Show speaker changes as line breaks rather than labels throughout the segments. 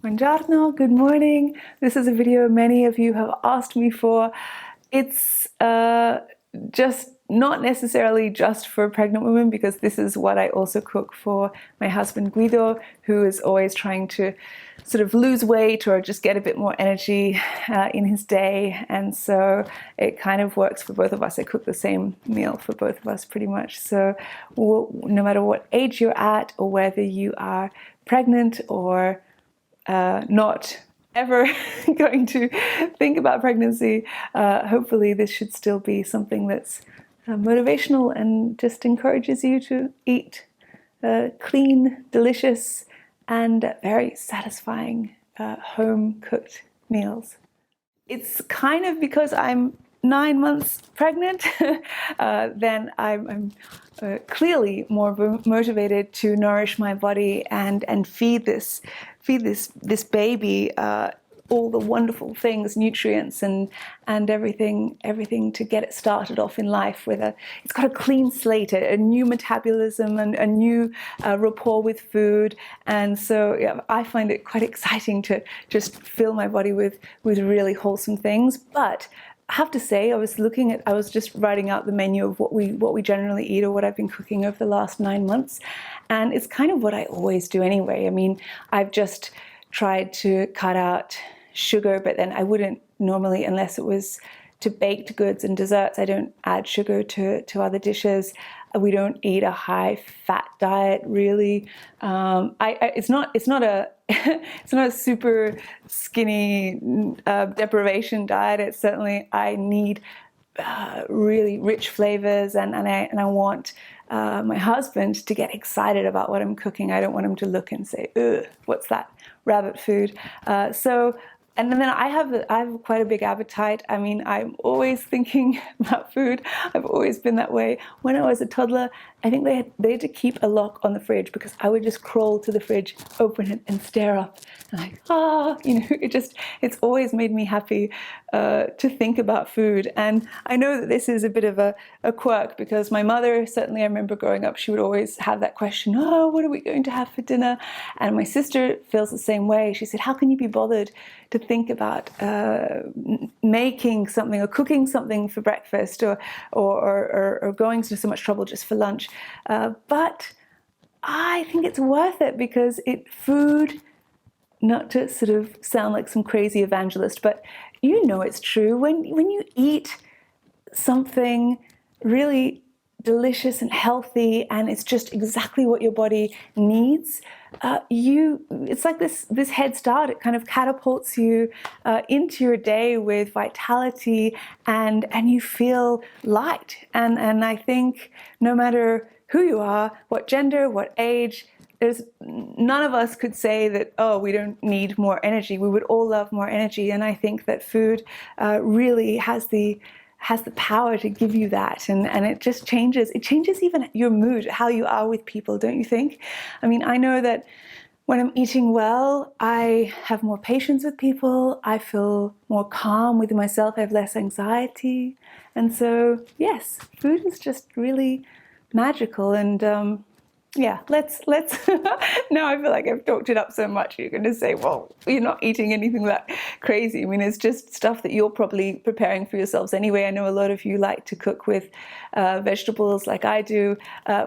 Buongiorno, good morning. This is a video many of you have asked me for. It's just not necessarily just for pregnant women, because this is what I also cook for my husband Guido, who is always trying to sort of lose weight or just get a bit more energy in his day. And so it kind of works for both of us. I cook the same meal for both of us pretty much. So no matter what age you're at, or whether you are pregnant or not ever going to think about pregnancy, hopefully this should still be something that's motivational and just encourages you to eat clean, delicious, and very satisfying home-cooked meals. It's kind of because I'm 9 months pregnant, then I'm clearly more motivated to nourish my body and feed this baby all the wonderful things, nutrients and everything to get it started off in life with it's got a clean slate, a new metabolism and a new rapport with food. And so yeah, I find it quite exciting to just fill my body with really wholesome things. But I have to say, I was just writing out the menu of what we generally eat, or what I've been cooking over the last 9 months, and it's kind of what I always do anyway. I mean, I've just tried to cut out sugar, but then I wouldn't normally, unless it was to baked goods and desserts. I don't add sugar to other dishes. We don't eat a high fat diet, really. It's not a it's not a super skinny deprivation diet. It's certainly, I need really rich flavors, and I want my husband to get excited about what I'm cooking. I don't want him to look and say, "Ugh, what's that rabbit food?" And then I have quite a big appetite. I mean, I'm always thinking about food. I've always been that way. When I was a toddler, I think they had to keep a lock on the fridge, because I would just crawl to the fridge, open it, and stare up. And like, it's always made me happy to think about food. And I know that this is a bit of a quirk, because my mother, certainly I remember growing up, she would always have that question, "Oh, what are we going to have for dinner?" And my sister feels the same way. She said, "How can you be bothered to think about making something or cooking something for breakfast, or going to so much trouble just for lunch?" But I think it's worth it, because food, not to sort of sound like some crazy evangelist, but you know it's true. When you eat something really delicious and healthy, and it's just exactly what your body needs, it's like this head start. It kind of catapults you into your day with vitality, and you feel light. And I think no matter who you are, what gender, what age, none of us could say that, oh, we don't need more energy. We would all love more energy. And I think that food really has the power to give you that, and it just changes. It changes even your mood, how you are with people, don't you think? I mean, I know that when I'm eating well, I have more patience with people. I feel more calm with myself. I have less anxiety. And so, yes, food is just really magical. And yeah, let's now I feel like I've talked it up so much. You're going to say, well, you're not eating anything that crazy. I mean, it's just stuff that you're probably preparing for yourselves anyway. I know a lot of you like to cook with vegetables like I do.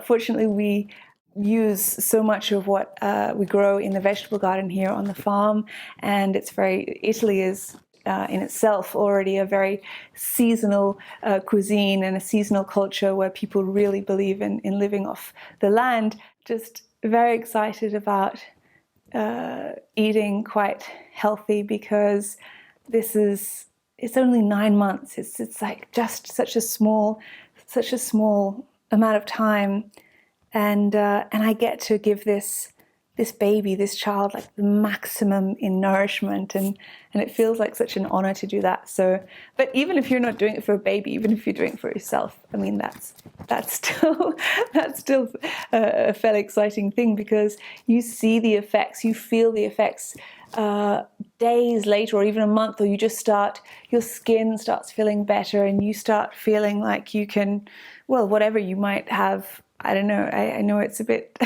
Fortunately, we use so much of what we grow in the vegetable garden here on the farm, and Italy is in itself already a very seasonal cuisine and a seasonal culture, where people really believe in living off the land. Just very excited about eating quite healthy, because it's only 9 months. It's like just such a small amount of time, and I get to give this baby, this child, like the maximum in nourishment, and it feels like such an honor to do that. So, but even if you're not doing it for a baby, even if you're doing it for yourself, I mean, that's still a fairly exciting thing, because you see the effects, you feel the effects days later, or even a month, or your skin starts feeling better, and you start feeling like you can, well, whatever you might have I don't know, I know it's a bit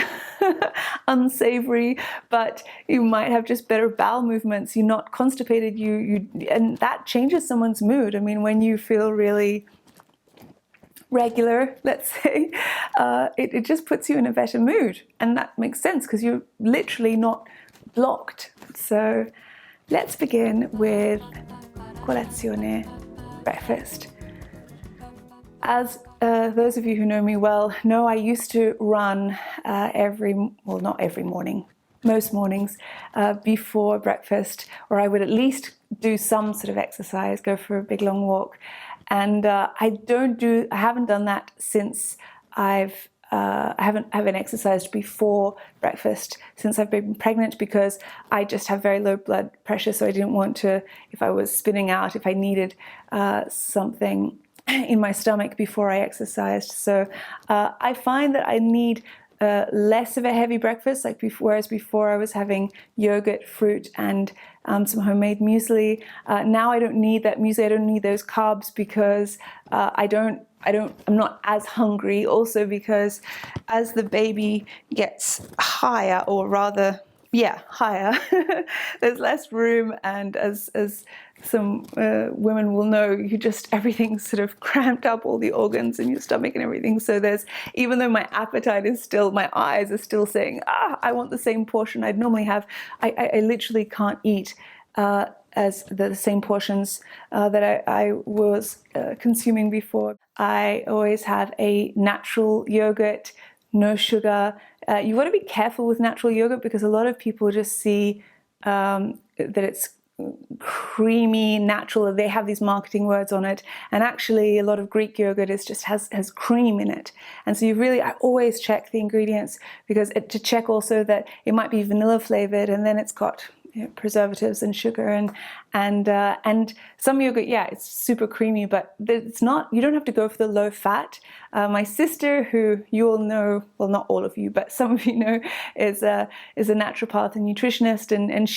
unsavory, but you might have just better bowel movements. You're not constipated, and that changes someone's mood. I mean, when you feel really regular, let's say, it just puts you in a better mood. And that makes sense because you're literally not blocked. So let's begin with colazione, breakfast. As those of you who know me well know, I used to run not every morning, most mornings before breakfast, or I would at least do some sort of exercise, go for a big long walk. And I haven't done that since I haven't exercised before breakfast since I've been pregnant, because I just have very low blood pressure. So I didn't want to, if I was spinning out, if I needed something in my stomach before I exercised. So I find that I need less of a heavy breakfast, whereas before I was having yogurt, fruit, and some homemade muesli. Now I don't need that muesli. I don't need those carbs because I'm not as hungry. Also because as the baby gets higher, or rather, higher, there's less room, and as some women will know, everything's sort of cramped up, all the organs in your stomach and everything. So even though my appetite is still, my eyes are still saying, I want the same portion I'd normally have, I literally can't eat as the same portions that I was consuming before. I always have a natural yogurt, no sugar. You've got to be careful with natural yogurt because a lot of people just see that it's creamy, natural. They have these marketing words on it, and actually a lot of Greek yogurt has cream in it. And so I always check the ingredients to check also that it might be vanilla flavored, and then it's got preservatives and sugar and some yogurt, it's super creamy, but it's not. You don't have to go for the low fat. My sister, who you all know, well, not all of you, but some of you know, is a naturopath and nutritionist, and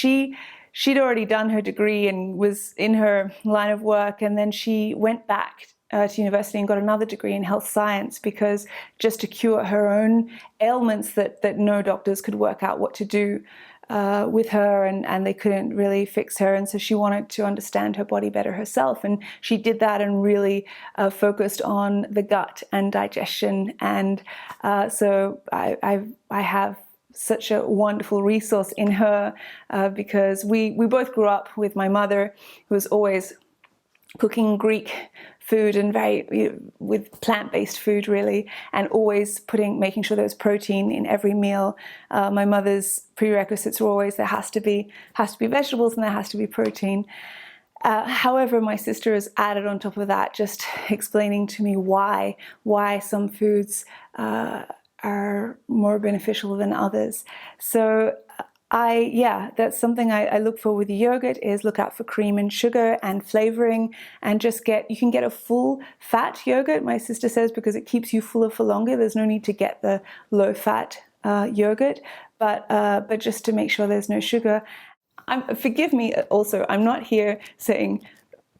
she'd already done her degree and was in her line of work, and then she went back to university and got another degree in health science, because just to cure her own ailments that no doctors could work out what to do with her, and they couldn't really fix her, and so she wanted to understand her body better herself, and she did that and really focused on the gut and digestion, and so I have such a wonderful resource in her, because we both grew up with my mother, who was always cooking Greek food and with plant-based food really, and always making sure there was protein in every meal. My mother's prerequisites were always there has to be vegetables and there has to be protein. However, my sister has added on top of that, just explaining to me why some foods are more beneficial than others. So that's something I look for with the yogurt, is look out for cream and sugar and flavoring, and you can get a full fat yogurt, my sister says, because it keeps you fuller for longer. There's no need to get the low fat yogurt, but just to make sure there's no sugar. Forgive me also, I'm not here saying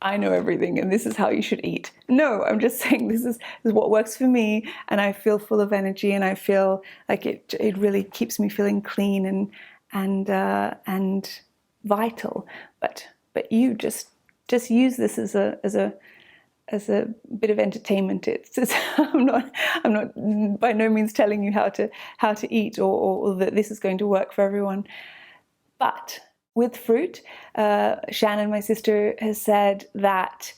I know everything and this is how you should eat. No, I'm just saying this is what works for me, and I feel full of energy, and I feel like it really keeps me feeling clean and vital. But you just use this as a bit of entertainment. I'm not by no means telling you how to eat or that this is going to work for everyone. But with fruit, Shannon, my sister, has said that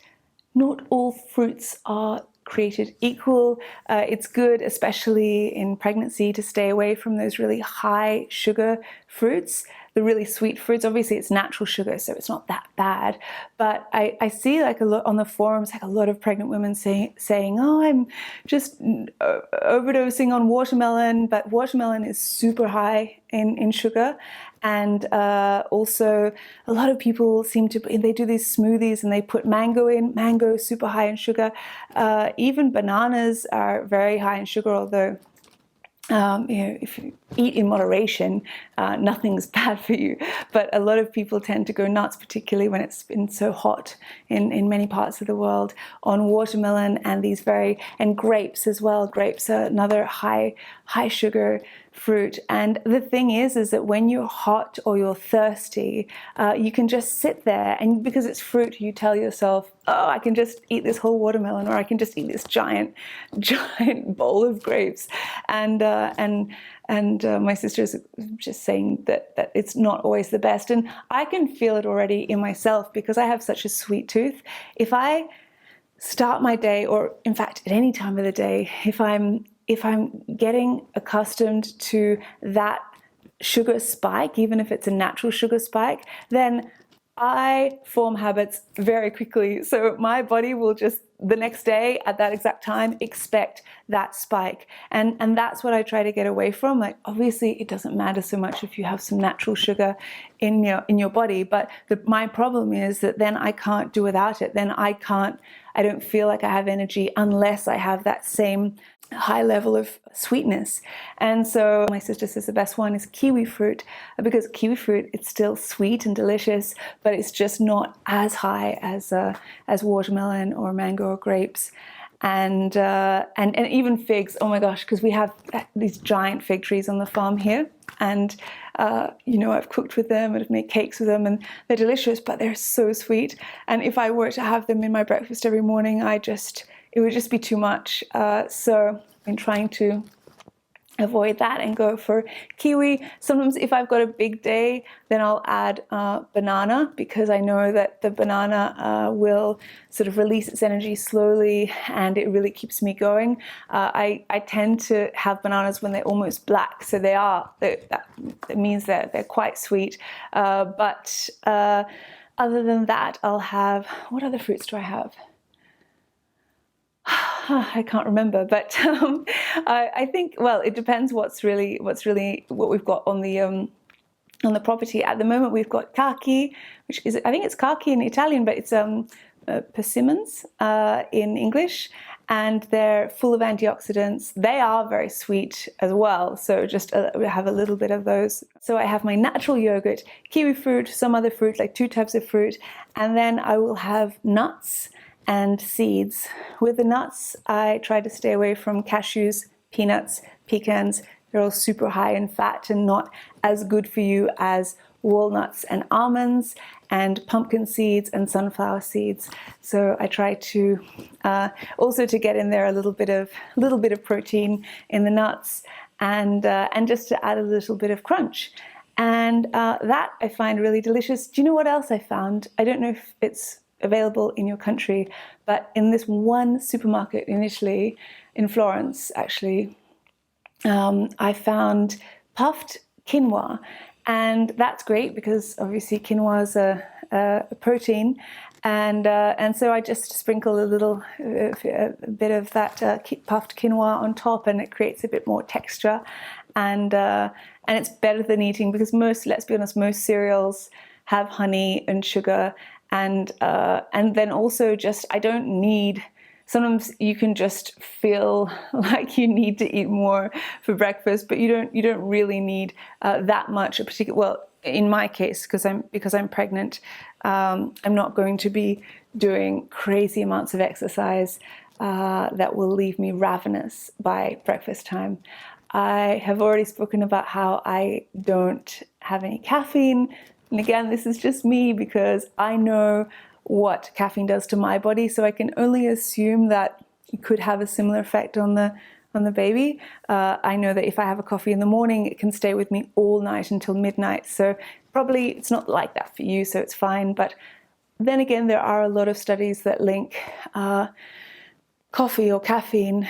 not all fruits are created equal. It's good, especially in pregnancy, to stay away from those really high sugar fruits, the really sweet fruits. Obviously it's natural sugar, so it's not that bad. But I see a lot on the forums, a lot of pregnant women saying, oh, I'm just overdosing on watermelon, but watermelon is super high in sugar. And also a lot of people they do these smoothies and they put mango in. Mango is super high in sugar. Even bananas are very high in sugar, although if you eat in moderation, nothing's bad for you. But a lot of people tend to go nuts, particularly when it's been so hot in many parts of the world, on watermelon and and grapes as well. Grapes are another high sugar fruit. And the thing is that when you're hot or you're thirsty, you can just sit there, and because it's fruit, you tell yourself, oh, I can just eat this whole watermelon, or I can just eat this giant bowl of grapes. And my sister is just saying that it's not always the best. And I can feel it already in myself because I have such a sweet tooth. If I start my day, or in fact at any time of the day, if I'm getting accustomed to that sugar spike, even if it's a natural sugar spike, then I form habits very quickly. So my body will just the next day at that exact time expect that spike. And that's what I try to get away from. Like, obviously it doesn't matter so much if you have some natural sugar in your body, but my problem is that then I can't do without it. Then I don't feel like I have energy unless I have that same high level of sweetness. And so my sister says the best one is kiwi fruit, because kiwi fruit, it's still sweet and delicious, but it's just not as high as watermelon or mango or grapes. And even figs. Oh my gosh, because we have these giant fig trees on the farm here, and I've cooked with them and I've made cakes with them, and they're delicious, but they're so sweet. And if I were to have them in my breakfast every morning, it would just be too much. So I've been trying to avoid that and go for kiwi. Sometimes if I've got a big day, then I'll add banana, because I know that the banana will sort of release its energy slowly and it really keeps me going. I tend to have bananas when they're almost black, so that means that they're quite sweet. But other than that, I'll have, what other fruits do I have? I can't remember, but I think, well, it depends what's really what we've got on the property. At the moment, we've got kaki, which is, I think it's kaki in Italian, but it's persimmons in English, and they're full of antioxidants. They are very sweet as well, so just we have a little bit of those. So I have my natural yogurt, kiwi fruit, some other fruit, like 2 types of fruit, and then I will have nuts and seeds. With the nuts, I try to stay away from cashews, peanuts, pecans. They're all super high in fat and not as good for you as walnuts and almonds, and pumpkin seeds and sunflower seeds. So I try to also to get in there a little bit of protein in the nuts, and just to add a little bit of crunch. And that I find really delicious. Do you know what else I found? I don't know if it's available in your country, but in this one supermarket in Italy, in Florence actually, I found puffed quinoa, and that's great because obviously quinoa is a protein, and so I just sprinkle a bit of that puffed quinoa on top, and it creates a bit more texture, and it's better than eating, because let's be honest, most cereals have honey and sugar. And then also just, I don't need, sometimes you can just feel like you need to eat more for breakfast, but you don't really need that much. Well, in my case, because I'm pregnant, I'm not going to be doing crazy amounts of exercise that will leave me ravenous by breakfast time. I have already spoken about how I don't have any caffeine. And again, this is just me because I know what caffeine does to my body, so I can only assume that it could have a similar effect on the baby. I know that if I have a coffee in the morning, it can stay with me all night until midnight. So probably it's not like that for you, so it's fine. But then again, there are a lot of studies that link coffee or caffeine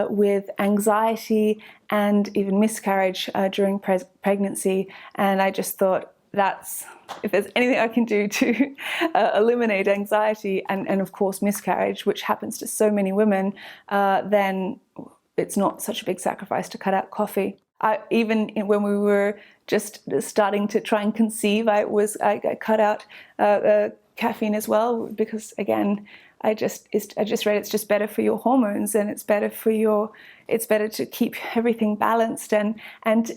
with anxiety and even miscarriage during pregnancy. And I just thought, if there's anything I can do to eliminate anxiety and of course miscarriage, which happens to so many women, then it's not such a big sacrifice to cut out coffee. Even when we were just starting to try and conceive, I cut out caffeine as well, because again, I just read it's just better for your hormones, and it's better for your it's better to keep everything balanced, and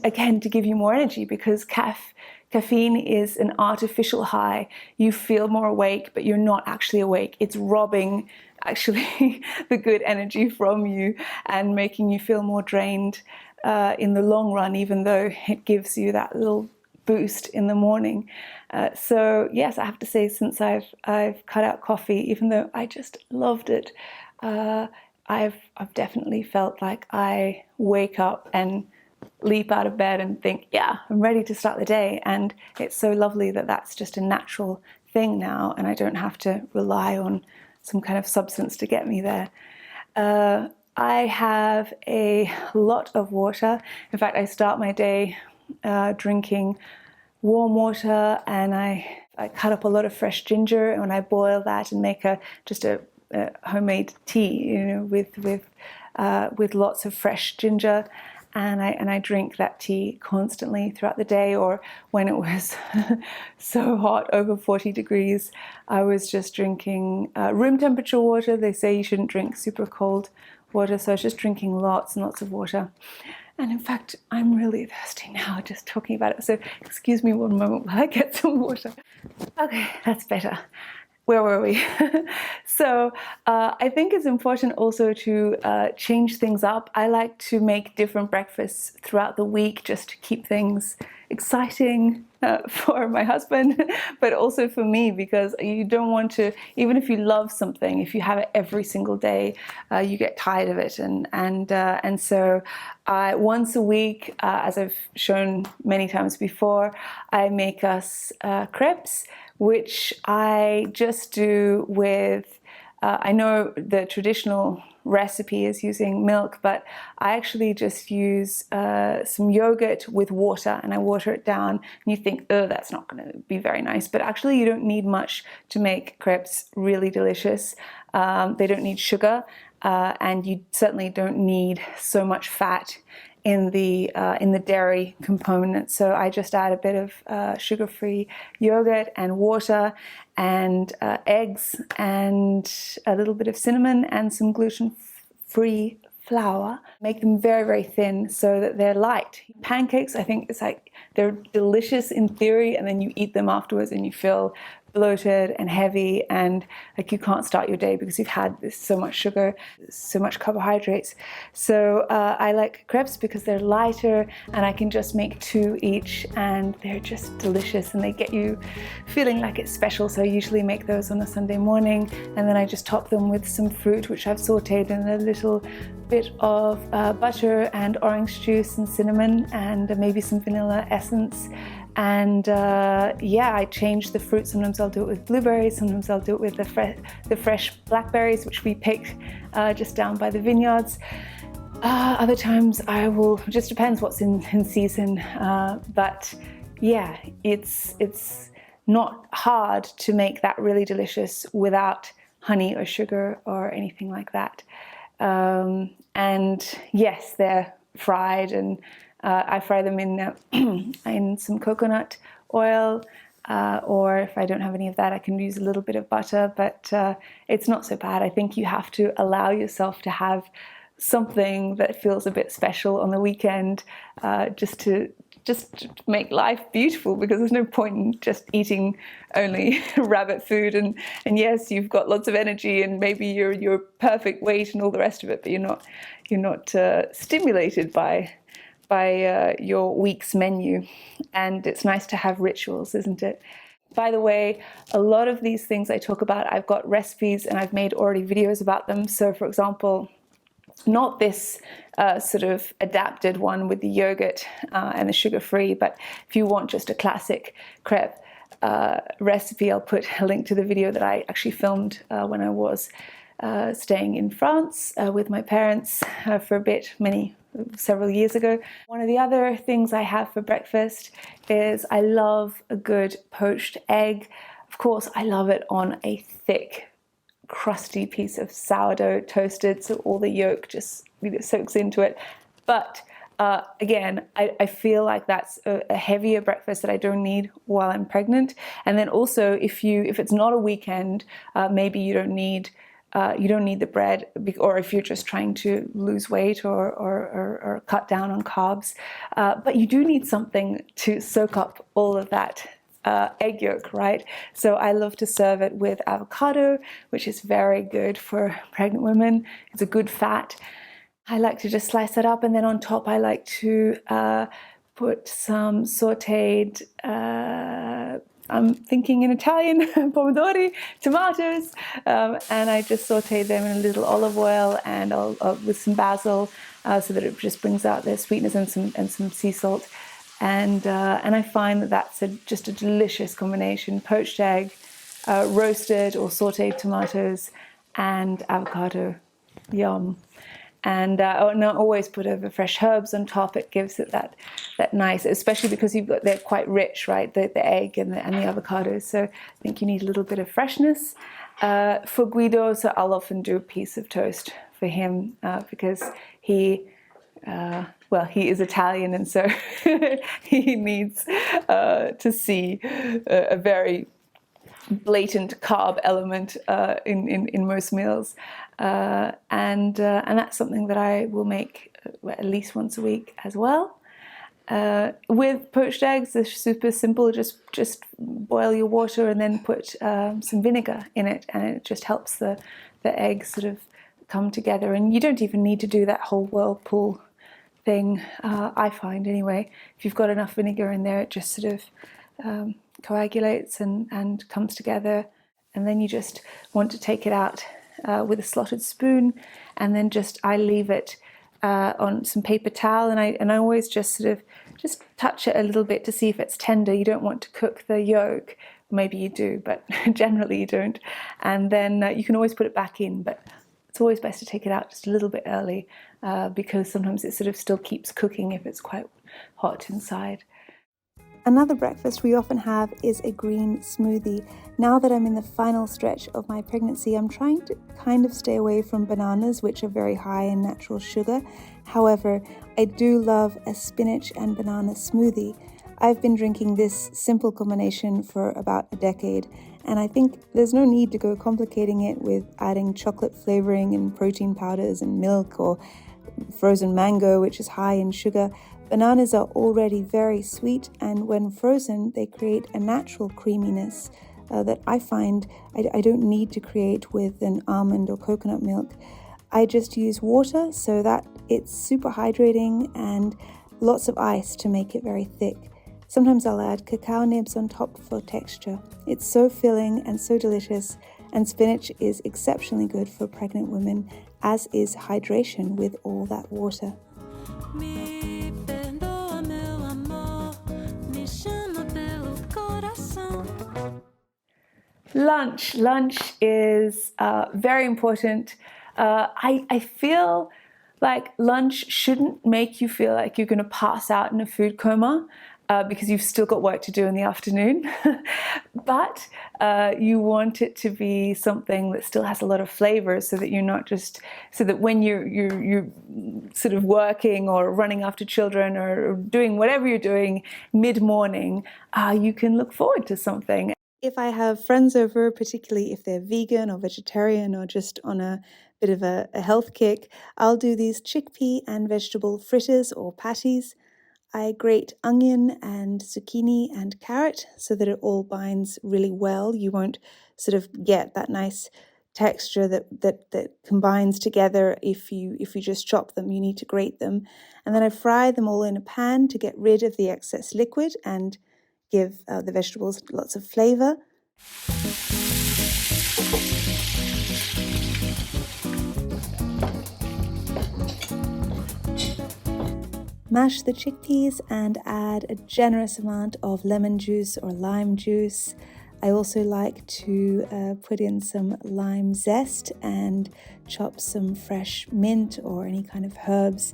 again, to give you more energy, because caffeine is an artificial high. You feel more awake, but you're not actually awake. It's robbing actually the good energy from you and making you feel more drained in the long run, even though it gives you that little boost in the morning. So yes, I have to say, since I've cut out coffee, even though I just loved it, I've definitely felt like I wake up and leap out of bed and think, yeah, I'm ready to start the day. And it's so lovely that that's just a natural thing now, and I don't have to rely on some kind of substance to get me there. I have a lot of water. In fact, I start my day drinking warm water, and I cut up a lot of fresh ginger, and I boil that and make just a homemade tea, you know, with lots of fresh ginger. And I drink that tea constantly throughout the day. Or when it was so hot, over 40 degrees, I was just drinking room temperature water. They say you shouldn't drink super cold water, so I was just drinking lots and lots of water. And in fact, I'm really thirsty now just talking about it. So excuse me one moment while I get some water. Okay, that's better. Where were we? So I think it's important also to change things up. I like to make different breakfasts throughout the week just to keep things exciting for my husband, but also for me, because you don't want to, even if you love something, if you have it every single day, you get tired of it. And so once a week, as I've shown many times before, I make us crepes, which I just do with, I know the traditional recipe is using milk, but I actually just use some yogurt with water, and I water it down. And you think, oh, that's not going to be very nice, but actually you don't need much to make crepes really delicious. They don't need sugar, and you certainly don't need so much fat in the dairy component. So I just add a bit of sugar-free yogurt and water and eggs and a little bit of cinnamon and some gluten-free flour. Make them very, very thin so that they're light. Pancakes, I think it's like they're delicious in theory, and then you eat them afterwards and you feel bloated and heavy, and like you can't start your day because you've had so much sugar, so much carbohydrates. So I like crepes because they're lighter, and I can just make 2 each, and they're just delicious, and they get you feeling like it's special. So I usually make those on a Sunday morning, and then I just top them with some fruit which I've sauteed in a little bit of butter and orange juice and cinnamon and maybe some vanilla essence. And yeah, I change the fruit. Sometimes I'll do it with blueberries, sometimes I'll do it with the fresh blackberries, which we picked just down by the vineyards. Other times I will, just depends what's in season. But yeah, it's not hard to make that really delicious without honey or sugar or anything like that. And yes, they're fried, and I fry them in some coconut oil, or if I don't have any of that, I can use a little bit of butter, but it's not so bad. I think you have to allow yourself to have something that feels a bit special on the weekend, just to make life beautiful, because there's no point in just eating only rabbit food, and yes, you've got lots of energy and maybe you're perfect weight and all the rest of it, but you're not stimulated by your week's menu. And it's nice to have rituals, isn't it? By the way, a lot of these things I talk about, I've got recipes and I've made already videos about them. So for example, not this sort of adapted one with the yogurt and the sugar-free, but if you want just a classic crepe recipe, I'll put a link to the video that I actually filmed when I was staying in France with my parents for a bit, several years ago. One of the other things I have for breakfast is I love a good poached egg. Of course, I love it on a thick, crusty piece of sourdough toasted, so all the yolk just soaks into it. But again, I feel like that's a heavier breakfast that I don't need while I'm pregnant. And then also, if it's not a weekend, maybe you don't need you don't need the bread, or if you're just trying to lose weight or cut down on carbs. But you do need something to soak up all of that egg yolk, right? So I love to serve it with avocado, which is very good for pregnant women. It's a good fat. I like to just slice it up, and then on top I like to put some sauteed, I'm thinking in Italian, pomodori, tomatoes, and I just saute them in a little olive oil and with some basil, so that it just brings out the sweetness and some sea salt. And I find that that's just a delicious combination: poached egg, roasted or sauteed tomatoes, and avocado. Yum. And I always put over fresh herbs on top. It gives it that nice, especially because they're quite rich, right? The egg and the avocados. So I think you need a little bit of freshness. For Guido, so I'll often do a piece of toast for him because he is Italian, and so he needs to see a very blatant carb element in most meals, and that's something that I will make at least once a week as well. With poached eggs, they're super simple. Just boil your water and then put some vinegar in it, and it just helps the eggs sort of come together. And you don't even need to do that whole whirlpool thing, I find anyway. If you've got enough vinegar in there, it just sort of coagulates and comes together. And then you just want to take it out with a slotted spoon, and then I leave it on some paper towel, and I always just sort of touch it a little bit to see if it's tender. You don't want to cook the yolk. Maybe you do, but generally you don't. And then you can always put it back in, but it's always best to take it out just a little bit early, because sometimes it sort of still keeps cooking if it's quite hot inside.
Another breakfast we often have is a green smoothie. Now that I'm in the final stretch of my pregnancy, I'm trying to kind of stay away from bananas, which are very high in natural sugar. However, I do love a spinach and banana smoothie. I've been drinking this simple combination for about a decade, and I think there's no need to go complicating it with adding chocolate flavoring and protein powders and milk or frozen mango, which is high in sugar. Bananas are already very sweet, and when frozen, they create a natural creaminess that I find I don't need to create with an almond or coconut milk. I just use water so that it's super hydrating, and lots of ice to make it very thick. Sometimes I'll add cacao nibs on top for texture. It's so filling and so delicious, and spinach is exceptionally good for pregnant women, as is hydration with all that water.
Lunch is very important. I feel like lunch shouldn't make you feel like you're going to pass out in a food coma, because you've still got work to do in the afternoon. But you want it to be something that still has a lot of flavor, so that you're not just, so that when you're sort of working or running after children or doing whatever you're doing mid-morning, you can look forward to something.
If I have friends over, particularly if they're vegan or vegetarian or just on a bit of a health kick, I'll do these chickpea and vegetable fritters or patties. I grate onion and zucchini and carrot so that it all binds really well. You won't sort of get that nice texture that combines together if you just chop them. You need to grate them. And then I fry them all in a pan to get rid of the excess liquid and give the vegetables lots of flavor. Mash the chickpeas and add a generous amount of lemon juice or lime juice. I also like to put in some lime zest and chop some fresh mint or any kind of herbs.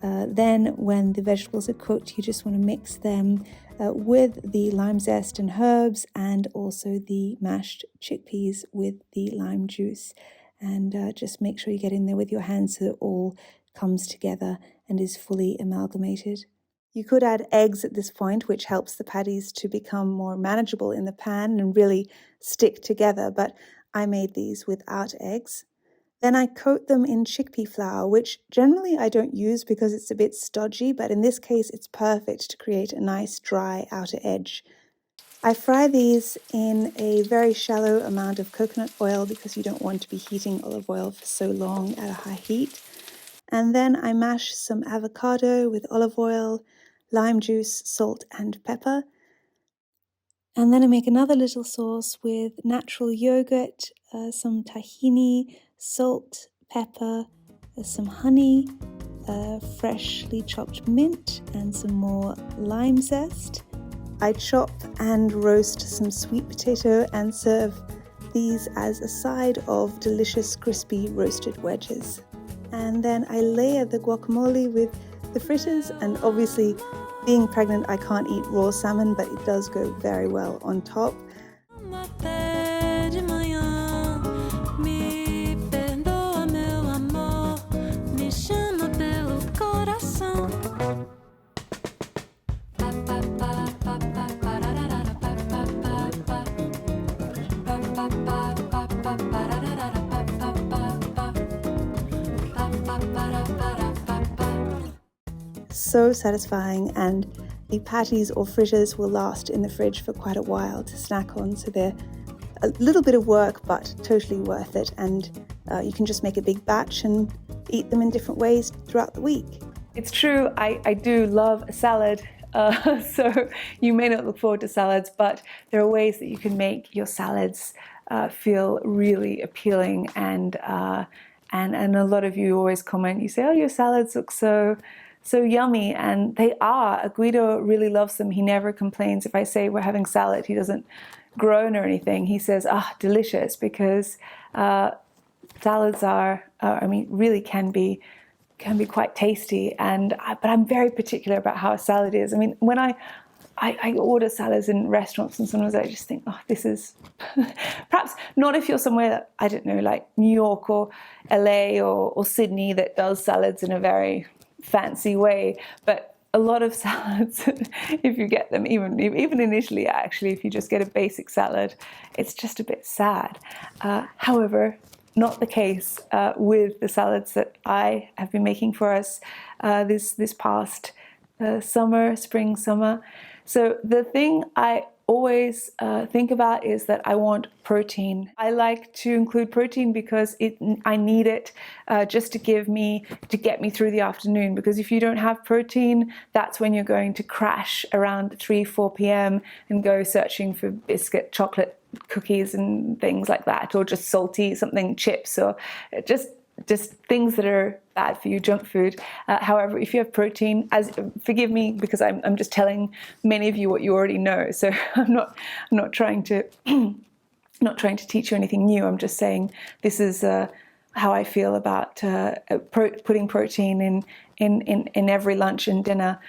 Then when the vegetables are cooked, you just want to mix them with the lime zest and herbs, and also the mashed chickpeas with the lime juice. And just make sure you get in there with your hands so that it all comes together and is fully amalgamated. You could add eggs at this point, which helps the patties to become more manageable in the pan and really stick together, but I made these without eggs. Then I coat them in chickpea flour, which generally I don't use because it's a bit stodgy, but in this case it's perfect to create a nice dry outer edge. I fry these in a very shallow amount of coconut oil because you don't want to be heating olive oil for so long at a high heat. And then I mash some avocado with olive oil, lime juice, salt, and pepper. And then I make another little sauce with natural yogurt, some tahini, salt, pepper, some honey, freshly chopped mint, and some more lime zest. I chop and roast some sweet potato and serve these as a side of delicious crispy roasted wedges. And then I layer the guacamole with the fritters, and obviously being pregnant I can't eat raw salmon, but it does go very well on top. So satisfying, and the patties or fritters will last in the fridge for quite a while to snack on, so they're a little bit of work but totally worth it, and you can just make a big batch and eat them in different ways throughout the week.
It's true, I do love a salad, so you may not look forward to salads, but there are ways that you can make your salads feel really appealing, and a lot of you always comment, you say, oh, your salads look so yummy, and they are. Guido really loves them. He never complains if I say we're having salad. He doesn't groan or anything. He says, delicious, because salads are, really can be quite tasty. But I'm very particular about how a salad is. I mean, when I order salads in restaurants, and sometimes I just think, this is perhaps not if you're somewhere, I don't know, like New York or LA or Sydney, that does salads in a very fancy way, but a lot of salads, if you get them, even initially, actually, if you just get a basic salad, it's just a bit sad. However, not the case with the salads that I have been making for us this past spring, summer. So the thing I always think about is that I want protein. I like to include protein because I need it just to get me through the afternoon, because if you don't have protein, that's when you're going to crash around 3-4 p.m. and go searching for biscuit, chocolate, cookies and things like that, or just salty something, chips, or just things that are bad for you, junk food. However, if you have protein, forgive me because I'm just telling many of you what you already know. So I'm not trying to teach you anything new. I'm just saying this is how I feel about putting protein in every lunch and dinner.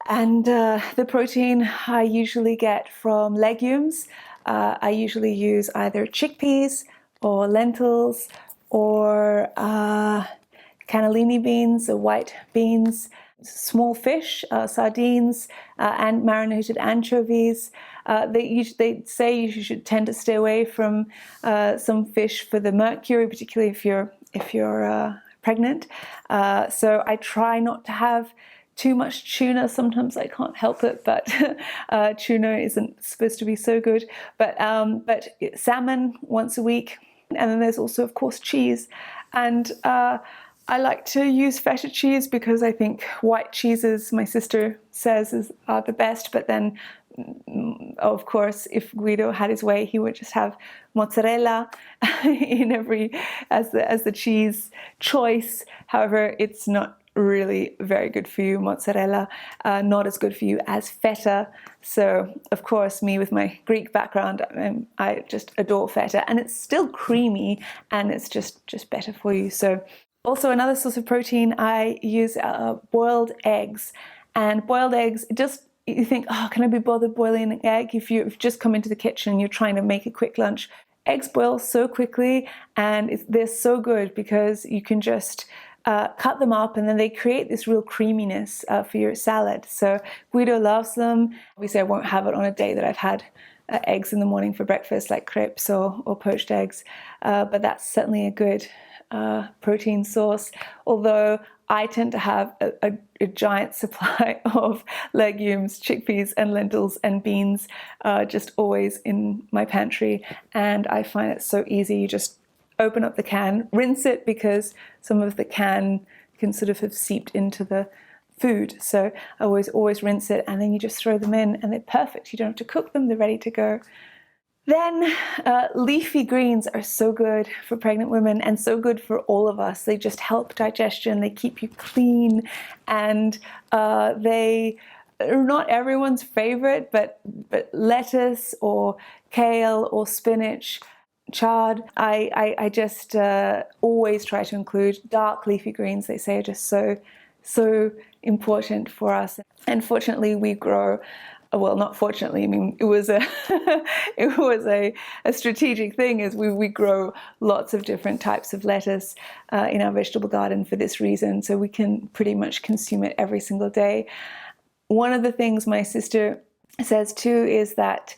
And the protein I usually get from legumes. I usually use either chickpeas or lentils, or cannellini beans, or white beans, small fish, sardines, and marinated anchovies. They say you should tend to stay away from some fish for the mercury, particularly if you're pregnant. So I try not to have too much tuna. Sometimes I can't help it, but tuna isn't supposed to be so good. But salmon once a week. And then there's also, of course, cheese. And I like to use feta cheese because I think white cheeses, my sister says, are the best. But then, of course, if Guido had his way, he would just have mozzarella in as the cheese choice. However, it's not really very good for you, mozzarella, not as good for you as feta. So, of course, me with my Greek background, I just adore feta, and it's still creamy, and it's just better for you. So, also another source of protein, I use boiled eggs. And boiled eggs, you think, can I be bothered boiling an egg? If you've just come into the kitchen and you're trying to make a quick lunch, eggs boil so quickly, and they're so good because you can just cut them up, and then they create this real creaminess for your salad. So Guido loves them. Obviously, I won't have it on a day that I've had eggs in the morning for breakfast, like crepes or poached eggs, but that's certainly a good protein source, although I tend to have a giant supply of legumes, chickpeas and lentils and beans just always in my pantry, and I find it so easy. You just open up the can, rinse it because some of the can sort of have seeped into the food, so I always rinse it, and then you just throw them in and they're perfect. You don't have to cook them, they're ready to go. Then leafy greens are so good for pregnant women and so good for all of us. They just help digestion, they keep you clean, and they are not everyone's favorite, but lettuce or kale or spinach, chard, I just always try to include. Dark leafy greens, they say, are just so important for us. And fortunately we grow, well, not fortunately, I mean, it was a strategic thing, is we grow lots of different types of lettuce in our vegetable garden for this reason, so we can pretty much consume it every single day. One of the things my sister says too is that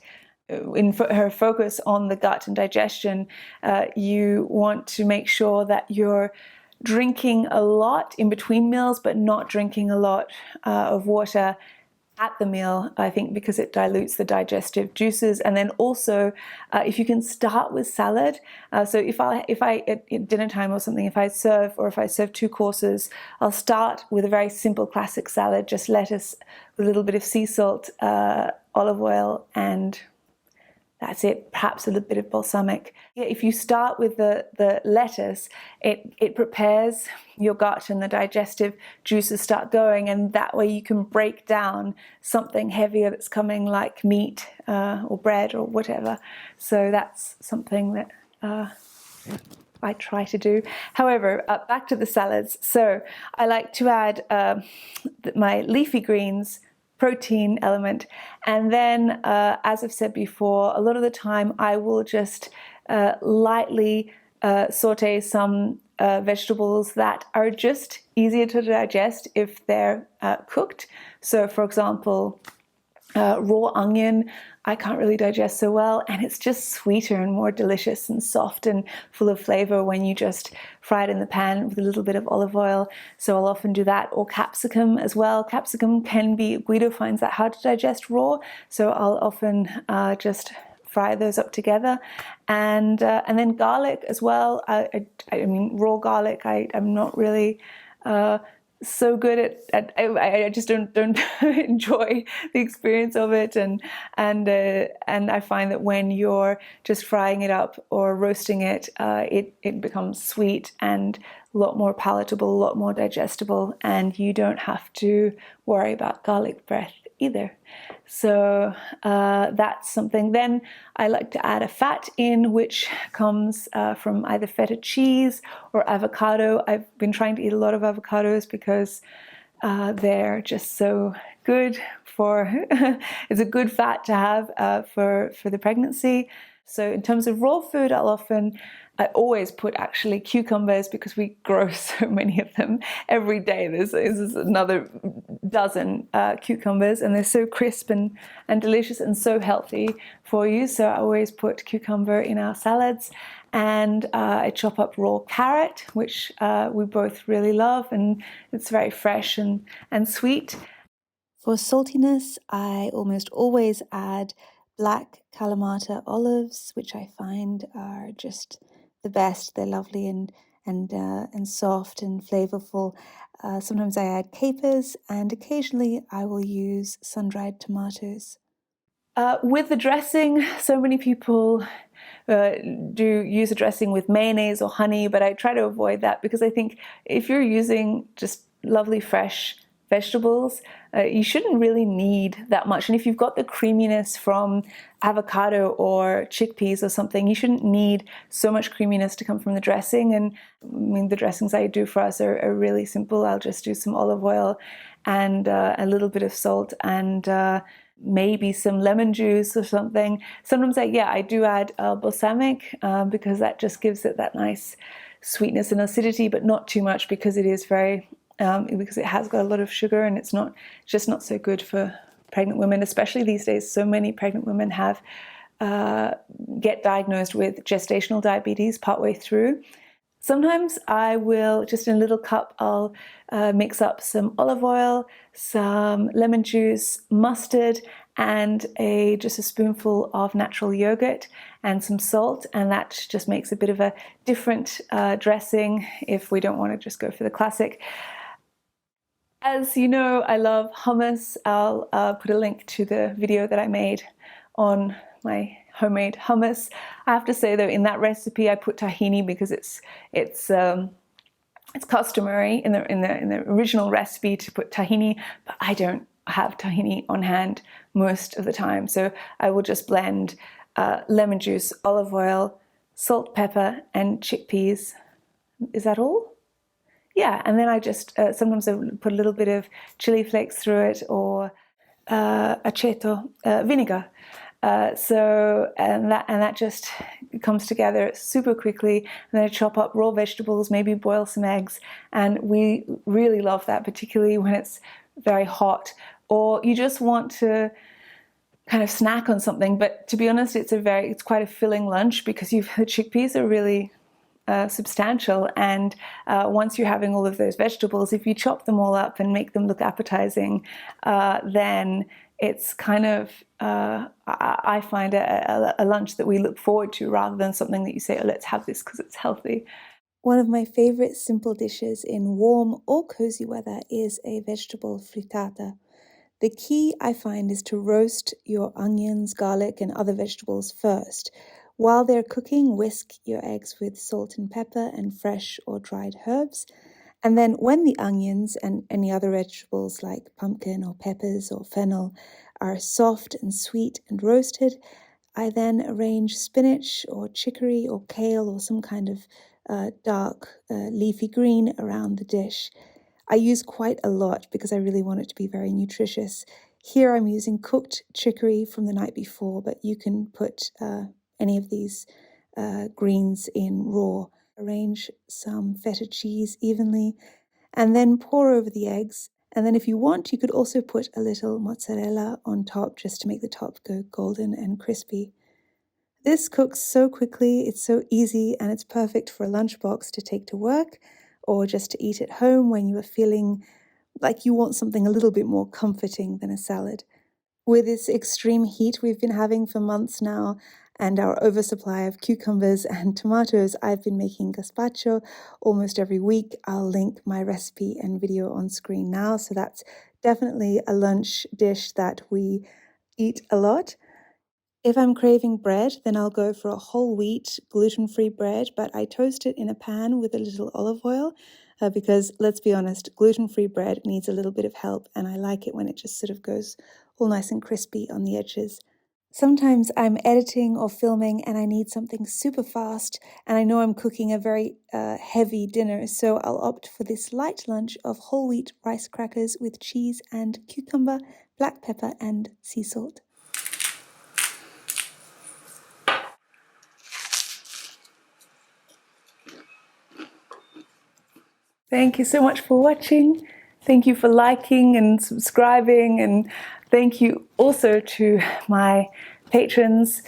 in her focus on the gut and digestion, you want to make sure that you're drinking a lot in between meals, but not drinking a lot of water at the meal, I think, because it dilutes the digestive juices. And then also, if you can start with salad. So if I at dinner time or something, if I serve 2 courses, I'll start with a very simple classic salad, just lettuce with a little bit of sea salt, olive oil, and that's it, perhaps a little bit of balsamic. Yeah, if you start with the lettuce, it prepares your gut and the digestive juices start going, and that way you can break down something heavier that's coming, like meat or bread or whatever. So that's something that I try to do. However, back to the salads. So I like to add my leafy greens, protein element, and then as I've said before, a lot of the time I will just lightly saute some vegetables that are just easier to digest if they're cooked. So for example, raw onion I can't really digest so well, and it's just sweeter and more delicious and soft and full of flavor when you just fry it in the pan with a little bit of olive oil. So I'll often do that. Or capsicum as well. Capsicum can be, Guido finds that hard to digest raw, so I'll often just fry those up together. And then garlic as well. I mean, raw garlic, I'm not really so good at I just don't enjoy the experience of it, and I find that when you're just frying it up or roasting it, it becomes sweet and a lot more palatable, a lot more digestible, and you don't have to worry about garlic breath either. So that's something. Then I like to add a fat in, which comes from either feta cheese or avocado. I've been trying to eat a lot of avocados because they're just so good for, it's a good fat to have for the pregnancy. So in terms of raw food, I always put actually cucumbers, because we grow so many of them every day. There's another dozen cucumbers, and they're so crisp and delicious and so healthy for you. So I always put cucumber in our salads, and I chop up raw carrot, which we both really love, and it's very fresh and sweet.
For saltiness, I almost always add black Kalamata olives, which I find are just the best. They're lovely and soft and flavorful. Sometimes I add capers, and occasionally I will use sun-dried tomatoes.
With the dressing, so many people do use a dressing with mayonnaise or honey, but I try to avoid that, because I think if you're using just lovely fresh vegetables, you shouldn't really need that much. And if you've got the creaminess from avocado or chickpeas or something, you shouldn't need so much creaminess to come from the dressing. And I mean, the dressings I do for us are really simple. I'll just do some olive oil and a little bit of salt and maybe some lemon juice or something. Sometimes I do add balsamic because that just gives it that nice sweetness and acidity, but not too much, because it is very because it has got a lot of sugar, and it's just not so good for pregnant women, especially these days. So many pregnant women get diagnosed with gestational diabetes partway through. Sometimes I will, just in a little cup, I'll mix up some olive oil, some lemon juice, mustard, and just a spoonful of natural yogurt and some salt, and that just makes a bit of a different dressing if we don't want to just go for the classic. As you know, I love hummus. I'll put a link to the video that I made on my homemade hummus. I have to say though, in that recipe I put tahini because it's customary in the original recipe to put tahini, but I don't have tahini on hand most of the time, so I will just blend lemon juice, olive oil, salt, pepper, and chickpeas. Is that all? Yeah, and then I just sometimes I put a little bit of chili flakes through it, or aceto, vinegar. And that just comes together super quickly. And then I chop up raw vegetables, maybe boil some eggs, and we really love that, particularly when it's very hot, or you just want to kind of snack on something. But to be honest, it's quite a filling lunch because the chickpeas are really substantial, and once you're having all of those vegetables, if you chop them all up and make them look appetizing, then it's kind of, I find a lunch that we look forward to rather than something that you say, oh, let's have this because it's healthy.
One of my favorite simple dishes in warm or cozy weather is a vegetable frittata. The key, I find, is to roast your onions, garlic, and other vegetables first. While they're cooking, whisk your eggs with salt and pepper and fresh or dried herbs. And then when the onions and any other vegetables like pumpkin or peppers or fennel are soft and sweet and roasted, I then arrange spinach or chicory or kale or some kind of dark leafy green around the dish. I use quite a lot because I really want it to be very nutritious. Here I'm using cooked chicory from the night before, but you can put any of these greens in raw. Arrange some feta cheese evenly and then pour over the eggs. And then if you want, you could also put a little mozzarella on top just to make the top go golden and crispy. This cooks so quickly, it's so easy, and it's perfect for a lunchbox to take to work or just to eat at home when you are feeling like you want something a little bit more comforting than a salad. With this extreme heat we've been having for months now, and our oversupply of cucumbers and tomatoes, I've been making gazpacho almost every week. I'll link my recipe and video on screen now, so that's definitely a lunch dish that we eat a lot. If I'm craving bread, then I'll go for a whole wheat, gluten-free bread, but I toast it in a pan with a little olive oil because, let's be honest, gluten-free bread needs a little bit of help, and I like it when it just sort of goes all nice and crispy on the edges. Sometimes I'm editing or filming and I need something super fast, and I know I'm cooking a very heavy dinner, so I'll opt for this light lunch of whole wheat rice crackers with cheese and cucumber, black pepper, and sea salt.
Thank you so much for watching. Thank you for liking and subscribing, and thank you also to my patrons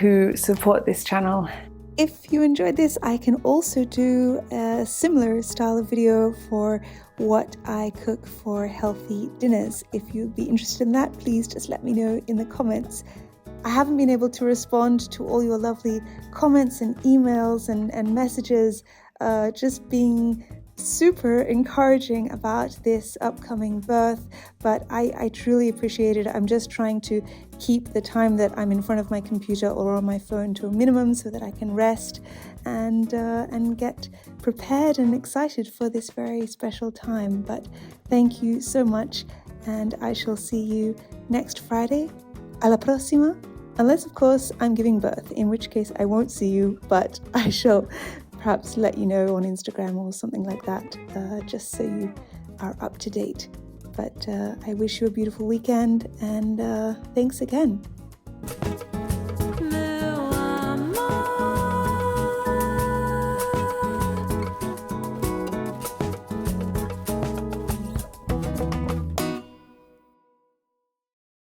who support this channel.
If you enjoyed this, I can also do a similar style of video for what I cook for healthy dinners. If you'd be interested in that, please just let me know in the comments. I haven't been able to respond to all your lovely comments and emails and messages, just being super encouraging about this upcoming birth, but I truly appreciate it. I'm just trying to keep the time that I'm in front of my computer or on my phone to a minimum so that I can rest and get prepared and excited for this very special time. But thank you so much, and I shall see you next Friday. Alla prossima! Unless, of course, I'm giving birth, in which case I won't see you, but I shall perhaps let you know on Instagram or something like that, just so you are up to date. But I wish you a beautiful weekend, and thanks again.